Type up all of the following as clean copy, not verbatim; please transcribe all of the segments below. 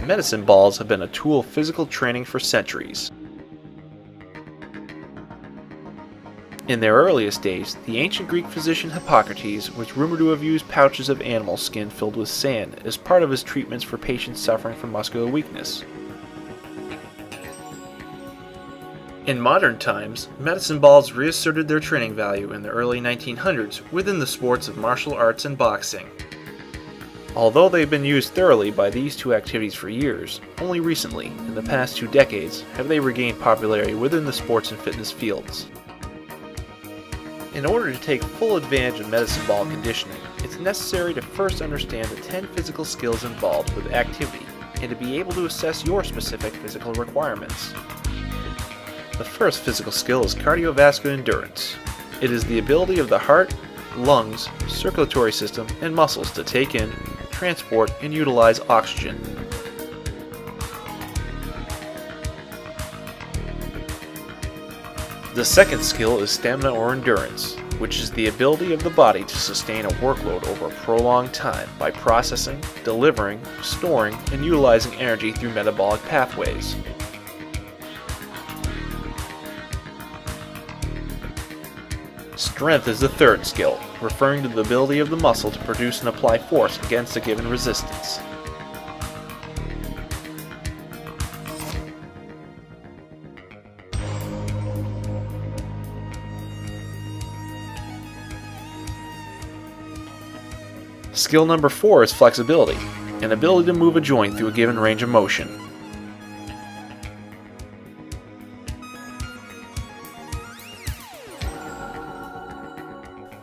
Medicine balls have been a tool of physical training for centuries. In their earliest days, the ancient Greek physician Hippocrates was rumored to have used pouches of animal skin filled with sand as part of his treatments for patients suffering from muscular weakness. In modern times, medicine balls reasserted their training value in the early 1900s within the sports of martial arts and boxing. Although they've been used thoroughly by these two activities for years, only recently, in the past 2 decades, have they regained popularity within the sports and fitness fields. In order to take full advantage of medicine ball conditioning, it's necessary to first understand the 10 physical skills involved with activity and to be able to assess your specific physical requirements. The first physical skill is cardiovascular endurance. It is the ability of the heart, lungs, circulatory system, and muscles to take in, transport, and utilize oxygen. The second skill is stamina or endurance, which is the ability of the body to sustain a workload over a prolonged time by processing, delivering, storing, and utilizing energy through metabolic pathways. Strength is the third skill, referring to the ability of the muscle to produce and apply force against a given resistance. Skill number 4 is flexibility, an ability to move a joint through a given range of motion.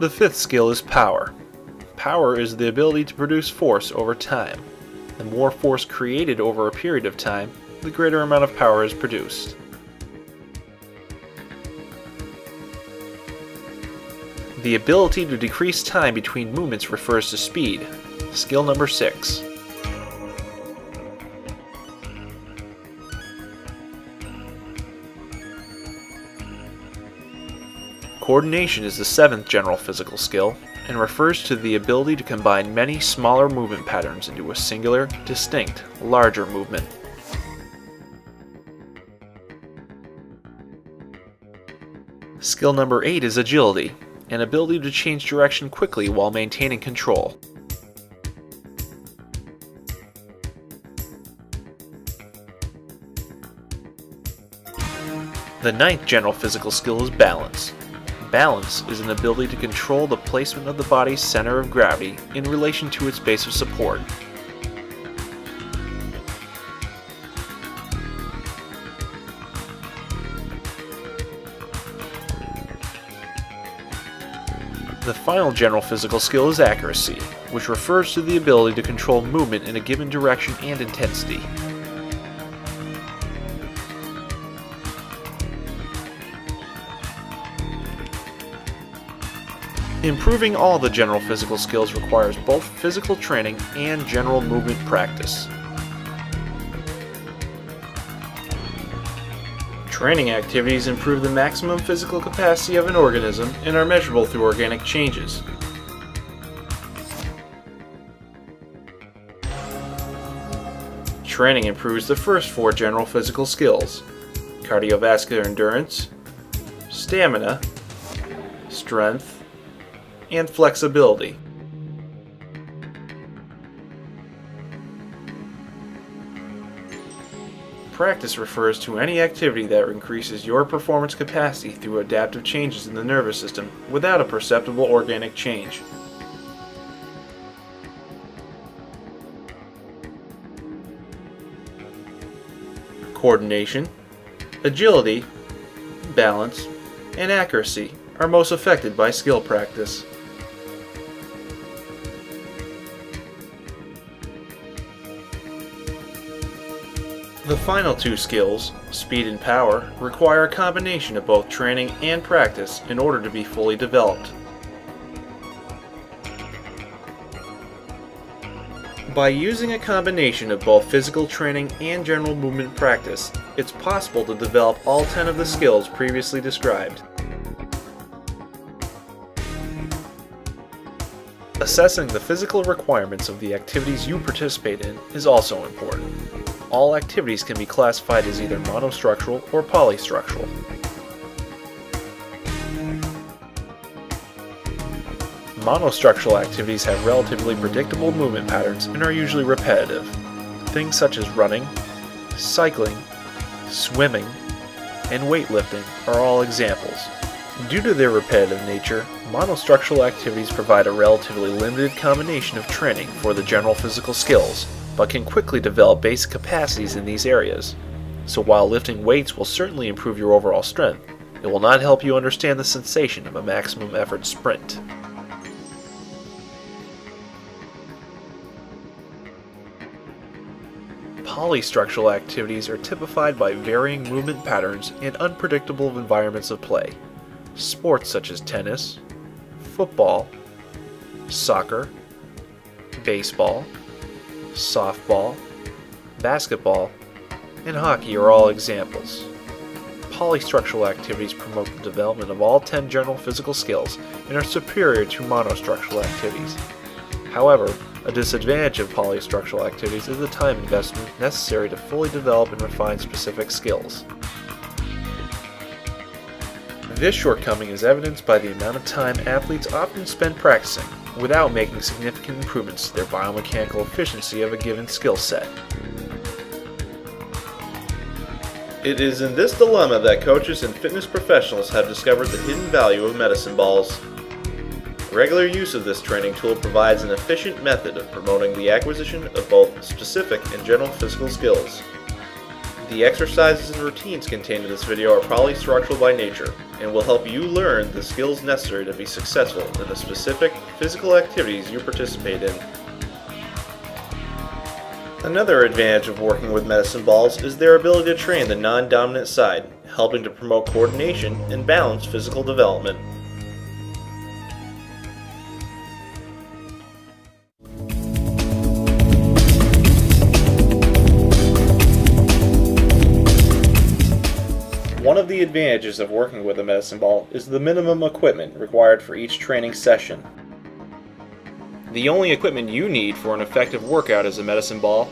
The fifth skill is power. Power is the ability to produce force over time. The more force created over a period of time, the greater amount of power is produced. The ability to decrease time between movements refers to speed. Skill number 6. Coordination is the 7th general physical skill and refers to the ability to combine many smaller movement patterns into a singular, distinct, larger movement. Skill number 8 is agility, an ability to change direction quickly while maintaining control. The 9th general physical skill is balance. Balance is an ability to control the placement of the body's center of gravity in relation to its base of support. The final general physical skill is accuracy, which refers to the ability to control movement in a given direction and intensity. Improving all the general physical skills requires both physical training and general movement practice. Training activities improve the maximum physical capacity of an organism and are measurable through organic changes. Training improves the first 4 general physical skills: cardiovascular endurance, stamina, strength, and flexibility. Practice refers to any activity that increases your performance capacity through adaptive changes in the nervous system without a perceptible organic change. Coordination, agility, balance, and accuracy are most affected by skill practice. The final two skills, speed and power, require a combination of both training and practice in order to be fully developed. By using a combination of both physical training and general movement practice, it's possible to develop all 10 of the skills previously described. Assessing the physical requirements of the activities you participate in is also important. All activities can be classified as either monostructural or polystructural. Monostructural activities have relatively predictable movement patterns and are usually repetitive. Things such as running, cycling, swimming, and weightlifting are all examples. Due to their repetitive nature, monostructural activities provide a relatively limited combination of training for the general physical skills, but can quickly develop basic capacities in these areas. So while lifting weights will certainly improve your overall strength, it will not help you understand the sensation of a maximum effort sprint. Polystructural activities are typified by varying movement patterns and unpredictable environments of play. Sports such as tennis, football, soccer, baseball, softball, basketball, and hockey are all examples. Polystructural activities promote the development of all 10 general physical skills and are superior to monostructural activities. However, a disadvantage of polystructural activities is the time investment necessary to fully develop and refine specific skills. This shortcoming is evidenced by the amount of time athletes often spend practicing without making significant improvements to their biomechanical efficiency of a given skill set. It is in this dilemma that coaches and fitness professionals have discovered the hidden value of medicine balls. Regular use of this training tool provides an efficient method of promoting the acquisition of both specific and general physical skills. The exercises and routines contained in this video are polystructural by nature and will help you learn the skills necessary to be successful in the specific physical activities you participate in. Another advantage of working with medicine balls is their ability to train the non-dominant side, helping to promote coordination and balanced physical development. One of the advantages of working with a medicine ball is the minimum equipment required for each training session. The only equipment you need for an effective workout is a medicine ball,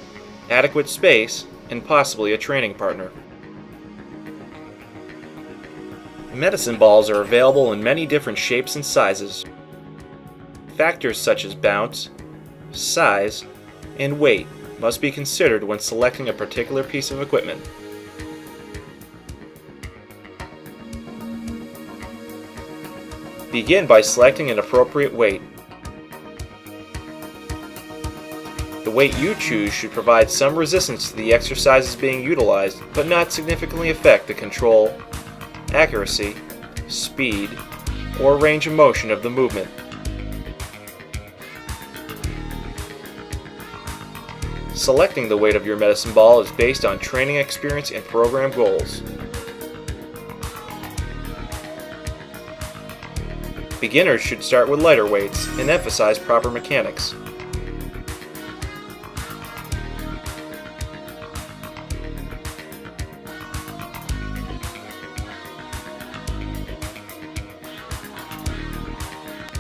adequate space, and possibly a training partner. Medicine balls are available in many different shapes and sizes. Factors such as bounce, size, and weight must be considered when selecting a particular piece of equipment. Begin by selecting an appropriate weight. The weight you choose should provide some resistance to the exercises being utilized, but not significantly affect the control, accuracy, speed, or range of motion of the movement. Selecting the weight of your medicine ball is based on training experience and program goals. Beginners should start with lighter weights and emphasize proper mechanics.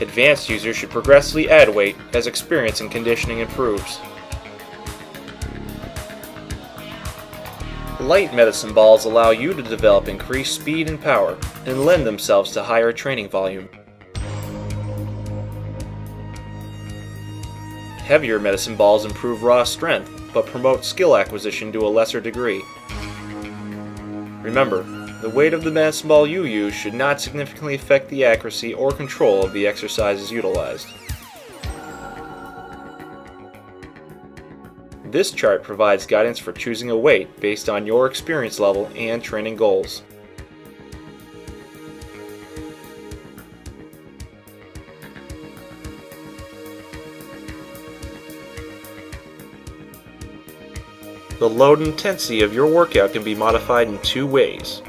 Advanced users should progressively add weight as experience and conditioning improves. Light medicine balls allow you to develop increased speed and power and lend themselves to higher training volume. Heavier medicine balls improve raw strength, but promote skill acquisition to a lesser degree. Remember, the weight of the medicine ball you use should not significantly affect the accuracy or control of the exercises utilized. This chart provides guidance for choosing a weight based on your experience level and training goals. The load and intensity of your workout can be modified in two ways.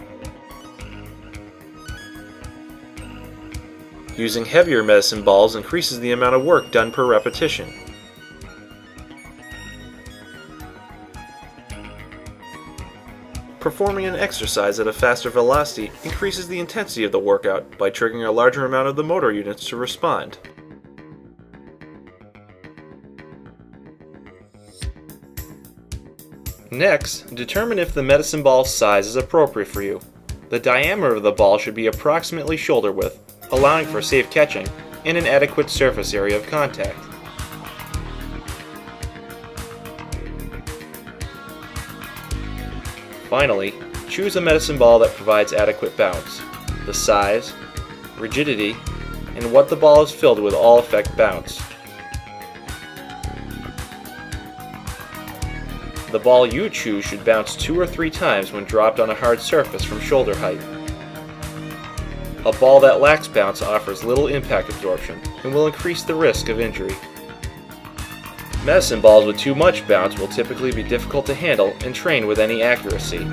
Using heavier medicine balls increases the amount of work done per repetition. Performing an exercise at a faster velocity increases the intensity of the workout by triggering a larger amount of the motor units to respond. Next, determine if the medicine ball's size is appropriate for you. The diameter of the ball should be approximately shoulder width, allowing for safe catching and an adequate surface area of contact. Finally, choose a medicine ball that provides adequate bounce. The size, rigidity, and what the ball is filled with all affect bounce. The ball you choose should bounce 2 or 3 times when dropped on a hard surface from shoulder height. A ball that lacks bounce offers little impact absorption and will increase the risk of injury. Medicine balls with too much bounce will typically be difficult to handle and train with any accuracy.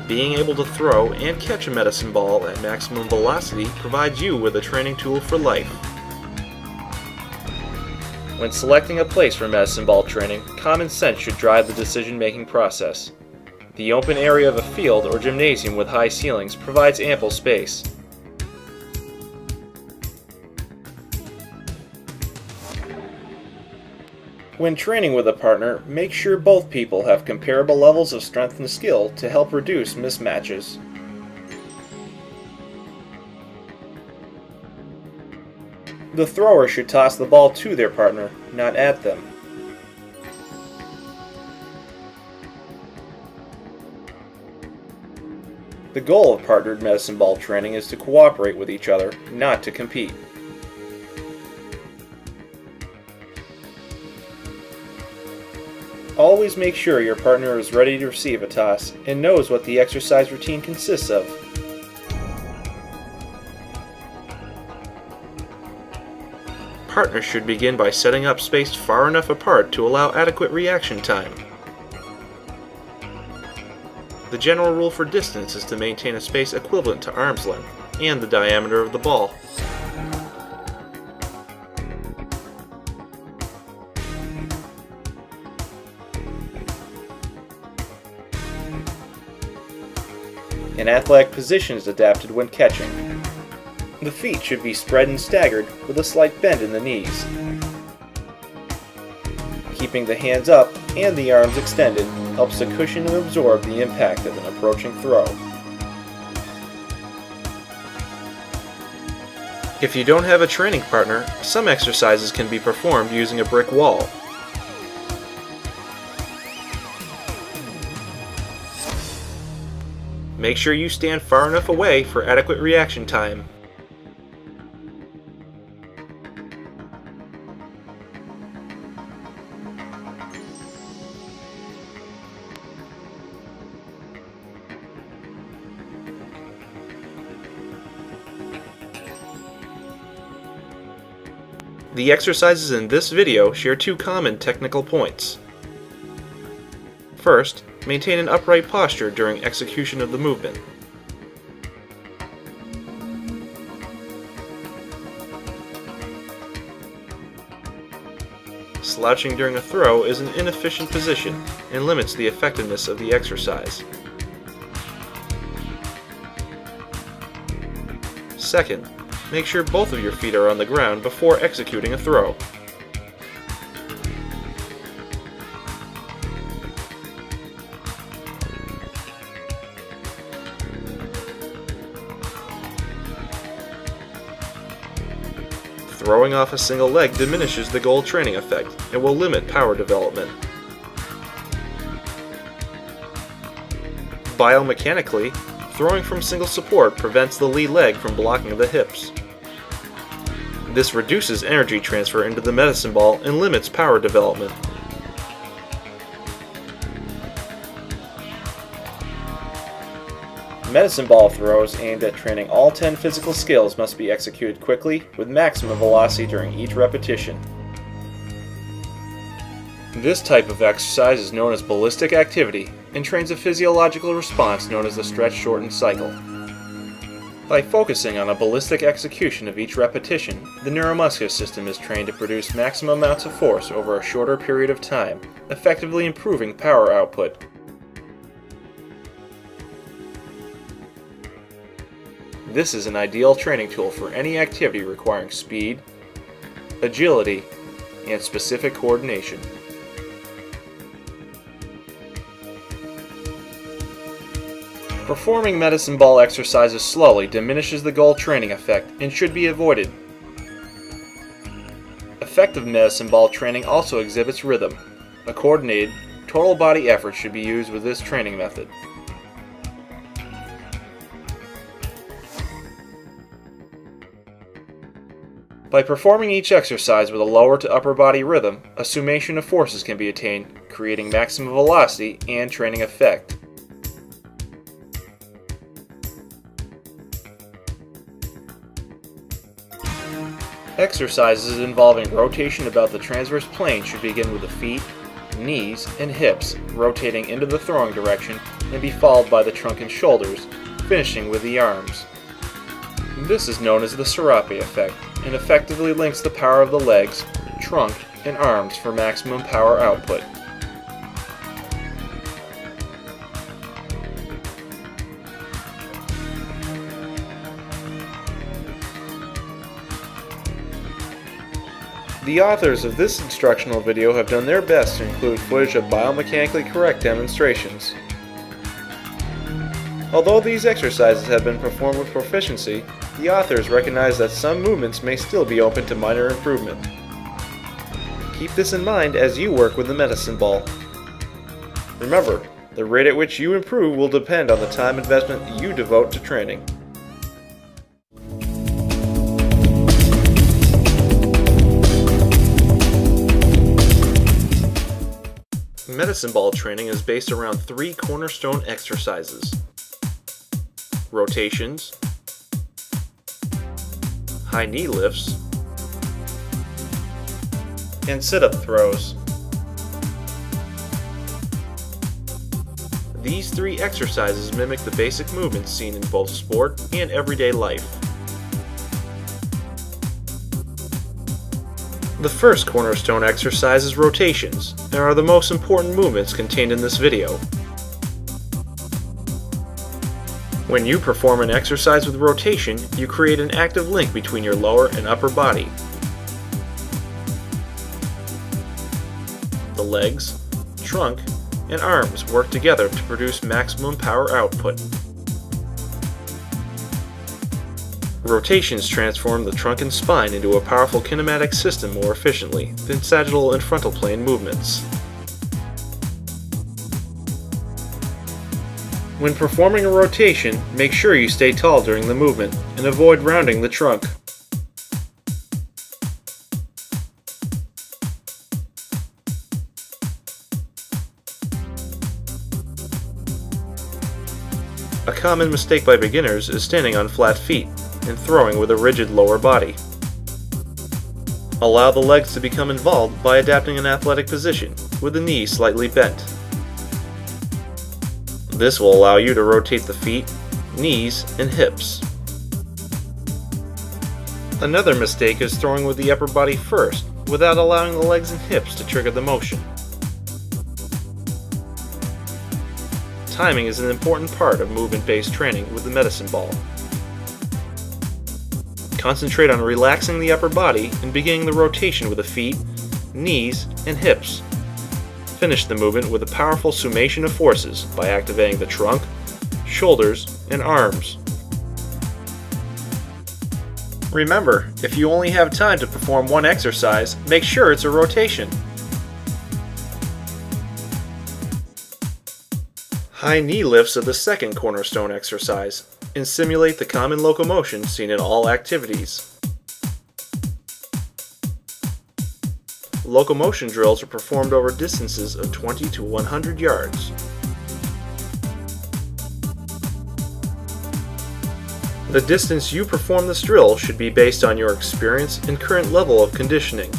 Being able to throw and catch a medicine ball at maximum velocity provides you with a training tool for life. When selecting a place for medicine ball training, common sense should drive the decision-making process. The open area of a field or gymnasium with high ceilings provides ample space. When training with a partner, make sure both people have comparable levels of strength and skill to help reduce mismatches. The thrower should toss the ball to their partner, not at them. The goal of partnered medicine ball training is to cooperate with each other, not to compete. Always make sure your partner is ready to receive a toss and knows what the exercise routine consists of. Partners should begin by setting up spaced far enough apart to allow adequate reaction time. The general rule for distance is to maintain a space equivalent to arm's length and the diameter of the ball. An athletic position is adapted when catching. The feet should be spread and staggered with a slight bend in the knees. Keeping the hands up and the arms extended helps to cushion and absorb the impact of an approaching throw. If you don't have a training partner, some exercises can be performed using a brick wall. Make sure you stand far enough away for adequate reaction time. The exercises in this video share 2 common technical points. First, maintain an upright posture during execution of the movement. Slouching during a throw is an inefficient position and limits the effectiveness of the exercise. Second, make sure both of your feet are on the ground before executing a throw. Throwing off a single leg diminishes the goal training effect and will limit power development. Biomechanically, throwing from single support prevents the lead leg from blocking the hips. This reduces energy transfer into the medicine ball and limits power development. Medicine ball throws aimed at training all 10 physical skills must be executed quickly with maximum velocity during each repetition. This type of exercise is known as ballistic activity and trains a physiological response known as the stretch-shorten cycle. By focusing on a ballistic execution of each repetition, the neuromuscular system is trained to produce maximum amounts of force over a shorter period of time, effectively improving power output. This is an ideal training tool for any activity requiring speed, agility, and specific coordination. Performing medicine ball exercises slowly diminishes the goal training effect and should be avoided. Effective medicine ball training also exhibits rhythm. A coordinated, total body effort should be used with this training method. By performing each exercise with a lower to upper body rhythm, a summation of forces can be attained, creating maximum velocity and training effect. Exercises involving rotation about the transverse plane should begin with the feet, knees, and hips rotating into the throwing direction and be followed by the trunk and shoulders, finishing with the arms. This is known as the serape effect and effectively links the power of the legs, trunk, and arms for maximum power output. The authors of this instructional video have done their best to include footage of biomechanically correct demonstrations. Although these exercises have been performed with proficiency, the authors recognize that some movements may still be open to minor improvement. Keep this in mind as you work with the medicine ball. Remember, the rate at which you improve will depend on the time investment you devote to training. Medicine ball training is based around 3 cornerstone exercises: rotations, high knee lifts, and sit-up throws. These 3 exercises mimic the basic movements seen in both sport and everyday life. The first cornerstone exercise is rotations, and are the most important movements contained in this video. When you perform an exercise with rotation, you create an active link between your lower and upper body. The legs, trunk, and arms work together to produce maximum power output. Rotations transform the trunk and spine into a powerful kinematic system more efficiently than sagittal and frontal plane movements. When performing a rotation, make sure you stay tall during the movement and avoid rounding the trunk. A common mistake by beginners is standing on flat feet and throwing with a rigid lower body. Allow the legs to become involved by adapting an athletic position with the knees slightly bent. This will allow you to rotate the feet, knees, and hips. Another mistake is throwing with the upper body first without allowing the legs and hips to trigger the motion. Timing is an important part of movement-based training with the medicine ball. Concentrate on relaxing the upper body and beginning the rotation with the feet, knees, and hips. Finish the movement with a powerful summation of forces by activating the trunk, shoulders, and arms. Remember, if you only have time to perform one exercise, make sure it's a rotation. High knee lifts are the second cornerstone exercise and simulate the common locomotion seen in all activities. Locomotion drills are performed over distances of 20 to 100 yards. The distance you perform this drill should be based on your experience and current level of conditioning.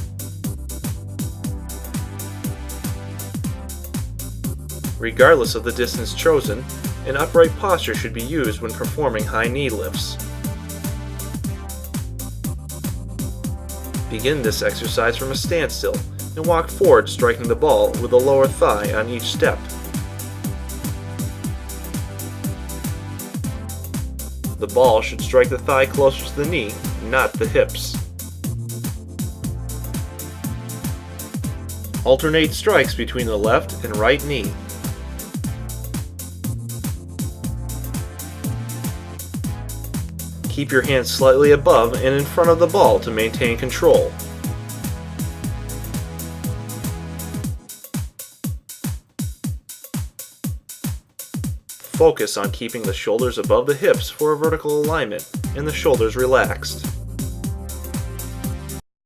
Regardless of the distance chosen, an upright posture should be used when performing high knee lifts. Begin this exercise from a standstill and walk forward, striking the ball with the lower thigh on each step. The ball should strike the thigh closer to the knee, not the hips. Alternate strikes between the left and right knee. Keep your hands slightly above and in front of the ball to maintain control. Focus on keeping the shoulders above the hips for a vertical alignment and the shoulders relaxed.